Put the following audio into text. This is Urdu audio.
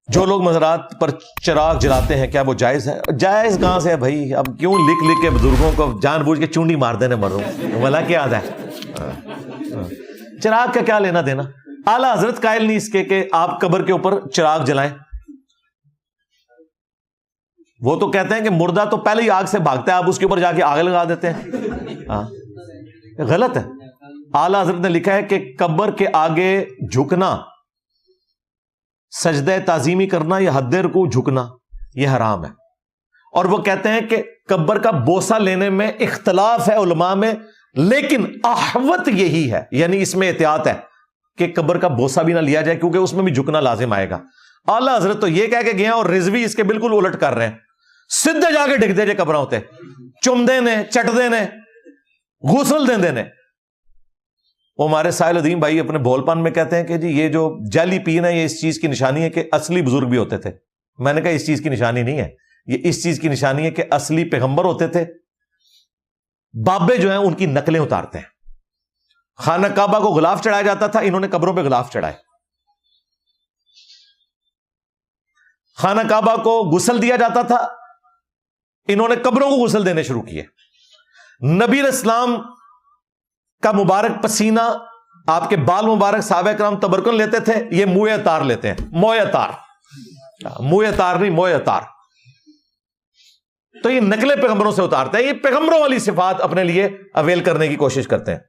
جو لوگ مزارات پر چراغ جلاتے ہیں کیا وہ جائز ہے؟ جائز کہاں سے ہے بھائی؟ اب کیوں لکھ لکھ کے بزرگوں کو جان بوجھ کے چونڈی مار دینے مروں بھلا کیا آتا ہے؟ چراغ کا کیا لینا دینا؟ اعلیٰ حضرت قائل نہیں اس کے کہ آپ قبر کے اوپر چراغ جلائیں. وہ تو کہتے ہیں کہ مردہ تو پہلے ہی آگ سے بھاگتا ہے، آپ اس کے اوپر جا کے آگ لگا دیتے ہیں. غلط ہے. اعلیٰ حضرت نے لکھا ہے کہ قبر کے آگے جھکنا، سجدہ تعظیمی کرنا یا حد رکوع جھکنا یہ حرام ہے. اور وہ کہتے ہیں کہ قبر کا بوسہ لینے میں اختلاف ہے علماء میں، لیکن احوط یہی ہے، یعنی اس میں احتیاط ہے کہ قبر کا بوسہ بھی نہ لیا جائے کیونکہ اس میں بھی جھکنا لازم آئے گا. اعلیٰ حضرت تو یہ کہہ کے گئے اور رضوی اس کے بالکل الٹ کر رہے ہیں. سیدھے جا کے ڈگ دے جے قبراں ہوتے، چم دینے، چٹ دینے، غسل دیں دینے. وہ ہمارے سائل الدین بھائی اپنے بھول پان میں کہتے ہیں کہ جی یہ جو جعلی پین ہے یہ اس چیز کی نشانی ہے کہ اصلی بزرگ بھی ہوتے تھے. میں نے کہا اس چیز کی نشانی نہیں ہے، یہ اس چیز کی نشانی ہے کہ اصلی پیغمبر ہوتے تھے. بابے جو ہیں ان کی نقلیں اتارتے ہیں. خانہ کعبہ کو غلاف چڑھایا جاتا تھا، انہوں نے قبروں پہ غلاف چڑھائے. خانہ کعبہ کو غسل دیا جاتا تھا، انہوں نے قبروں کو غسل دینے شروع کیے. نبی علیہ السلام کا مبارک پسینہ، آپ کے بال مبارک صحابہ کرام تبرکن لیتے تھے، یہ موئے اتار لیتے ہیں. موئے اتار، موئے اتار نہیں، موئے اتار. تو یہ نقلیں پیغمبروں سے اتارتے ہیں، یہ پیغمبروں والی صفات اپنے لیے اویل کرنے کی کوشش کرتے ہیں.